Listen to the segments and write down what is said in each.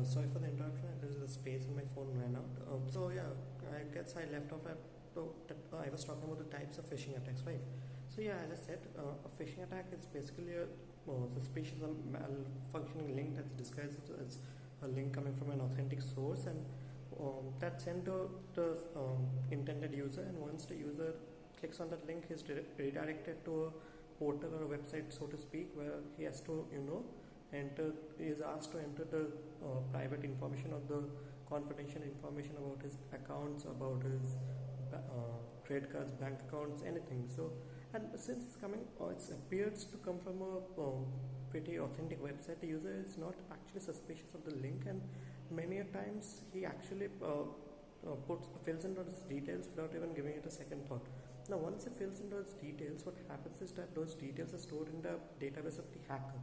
Sorry for the interruption. The space in my phone ran out. So yeah, I guess I left off at I was talking about the types of phishing attacks, right? So yeah, as I said, a phishing attack is basically a suspicious or malfunctioning link that's disguised as a link coming from an authentic source, and that's sent to the intended user. And once the user clicks on that link, he's redirected to a portal or a website, so to speak, where he has to he is asked to enter the private information or the confidential information about his accounts, about his credit cards, bank accounts, anything. So, and since it's coming, it appears to come from a pretty authentic website, the user is not actually suspicious of the link, and many a times he actually fills in those details without even giving it a second thought. Now, once he fills in those details, what happens is that those details are stored in the database of the hacker.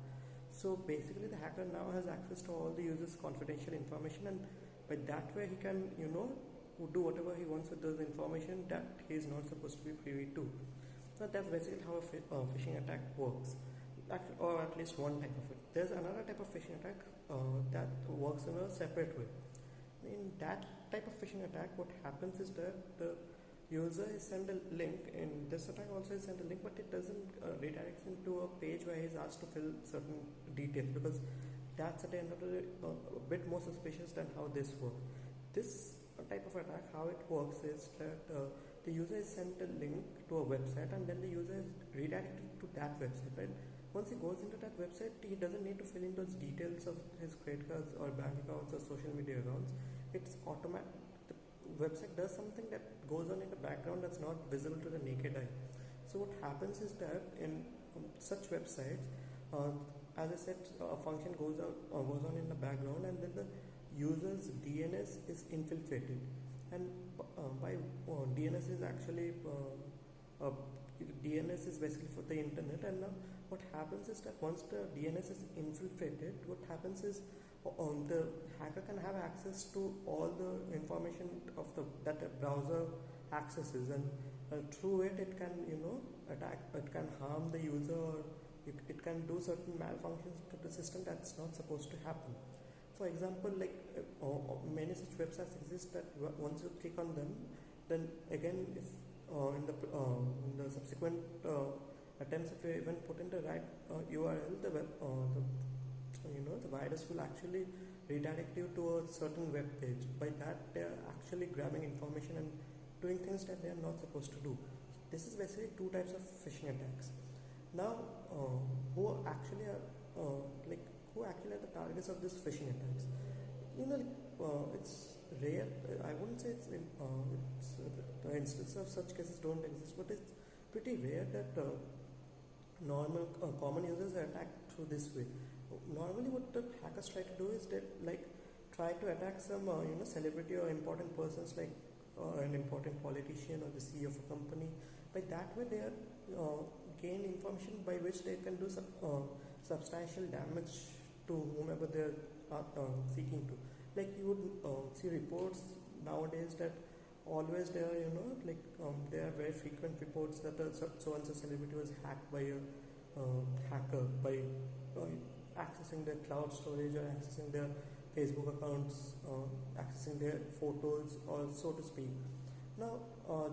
So basically, the hacker now has access to all the user's confidential information, and by that way, he can, do whatever he wants with those information that he is not supposed to be privy to. So that's basically how a phishing attack works, or at least one type of it. There's another type of phishing attack that works in a separate way. In that type of phishing attack, what happens is that the user is sent a link. In this attack also is sent a link, but it doesn't redirect into a page where he's asked to fill certain details, because that's at the end of the day a bit more suspicious than how this works. This type of attack, how it works is that the user is sent a link to a website, and then the user is redirected to that website, right? Once he goes into that website, he doesn't need to fill in those details of his credit cards or bank accounts or social media accounts. It's automatic. The website does something that goes on in the background that's not visible to the naked eye. So what happens is that in such websites, as I said, a function goes on in the background, and then the user's DNS is infiltrated. And by DNS is actually DNS is basically for the internet. And now what happens is that once the DNS is infiltrated, what happens is the hacker can have access to all the information of that the browser accesses, and through it can attack, it can harm the user, or it can do certain malfunctions to the system that's not supposed to happen. For example, like many such websites exist that once you click on them, then again, if in the subsequent attempts, if you even put in the right URL, the virus will actually redirect you to a certain web page. By that, they are actually grabbing information and doing things that they are not supposed to do. This is basically two types of phishing attacks. Now, who actually are the targets of these phishing attacks? It's rare. I wouldn't say it's the instances of such cases don't exist, but it's pretty rare that normal common users are attacked through this way. Normally, what the hackers try to do is they try to attack some celebrity or important persons, like an important politician or the CEO of a company. By that way, they gain information by which they can do some substantial damage to whomever they are seeking to. Like you would see reports nowadays that always there are there are very frequent reports that so and so celebrity was hacked by a hacker by accessing their cloud storage or accessing their Facebook accounts, accessing their photos, or so to speak. Now,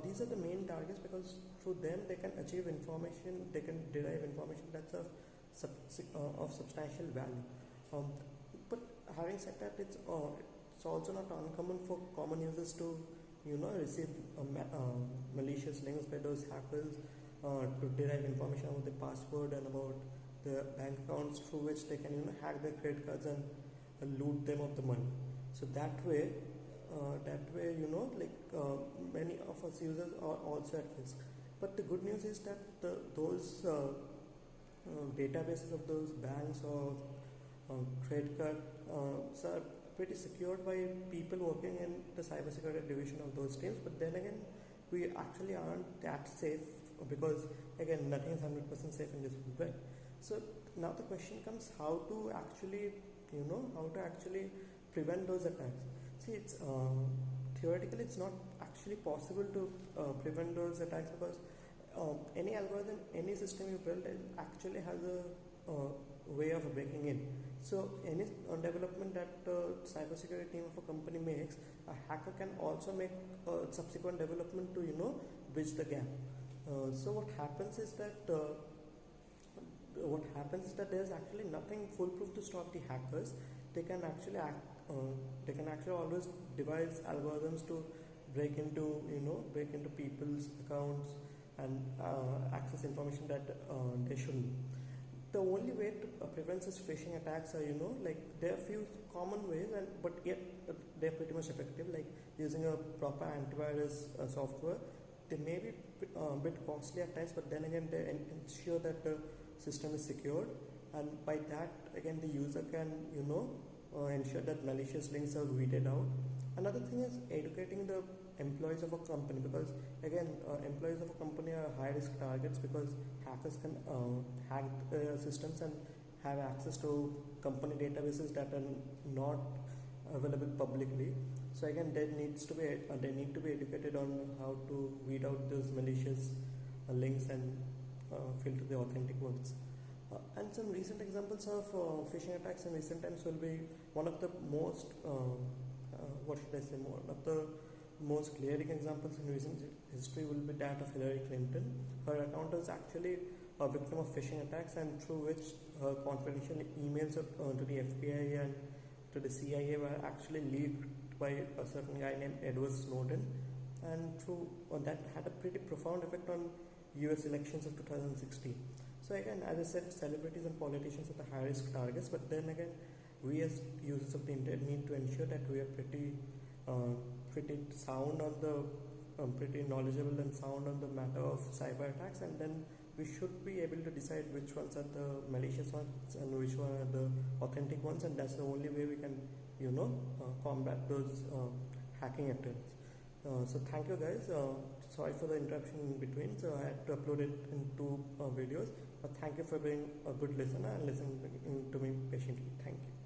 these are the main targets because through them they can achieve information, they can derive information that's of substantial value. But having said that, it's also not uncommon for common users to receive malicious links by those hackers to derive information about the password and about the bank accounts through which they can hack their credit cards and loot them of the money. So that way many of us users are also at risk. But the good news is that those databases of those banks or credit card are pretty secured by people working in the cybersecurity division of those teams. But then again, we actually aren't that safe because again, nothing is 100% safe in this world, right? So now the question comes, how to actually prevent those attacks. See, it's theoretically it's not actually possible to prevent those attacks, because any algorithm, any system you build actually has a way of breaking in. So any development that cybersecurity team of a company makes, a hacker can also make subsequent development to bridge the gap. So what happens is that there's actually nothing foolproof to stop the hackers. They can actually they can actually always devise algorithms to break into people's accounts and access information that they shouldn't. The only way to prevent such phishing attacks are like there are few common ways, and but yet they're pretty much effective, like using a proper antivirus software. They may be a bit costly at times, but then again they ensure that the system is secured, and by that again the user can ensure that malicious links are weeded out. Another thing is educating the employees of a company, because again employees of a company are high risk targets, because hackers can hack systems and have access to company databases that are not available publicly. So again they need to be educated on how to weed out those malicious links and filter the authentic ones. And some recent examples of phishing attacks in recent times will be one of the most one of the most glaring examples in recent history will be that of Hillary Clinton. Her account was actually a victim of phishing attacks, and through which her confidential emails to the FBI and to the CIA were actually leaked by a certain guy named Edward Snowden, and through that had a pretty profound effect on US elections of 2016. So again, as I said, celebrities and politicians are the high risk targets, but then again, we as users of the internet need to ensure that we are pretty sound on the pretty knowledgeable and sound on the matter of cyber attacks, and then we should be able to decide which ones are the malicious ones and which one are the authentic ones, and that's the only way we can combat those hacking attempts. So thank you guys. Sorry for the interruption in between. So I had to upload it in two videos. But thank you for being a good listener and listening to me patiently. Thank you.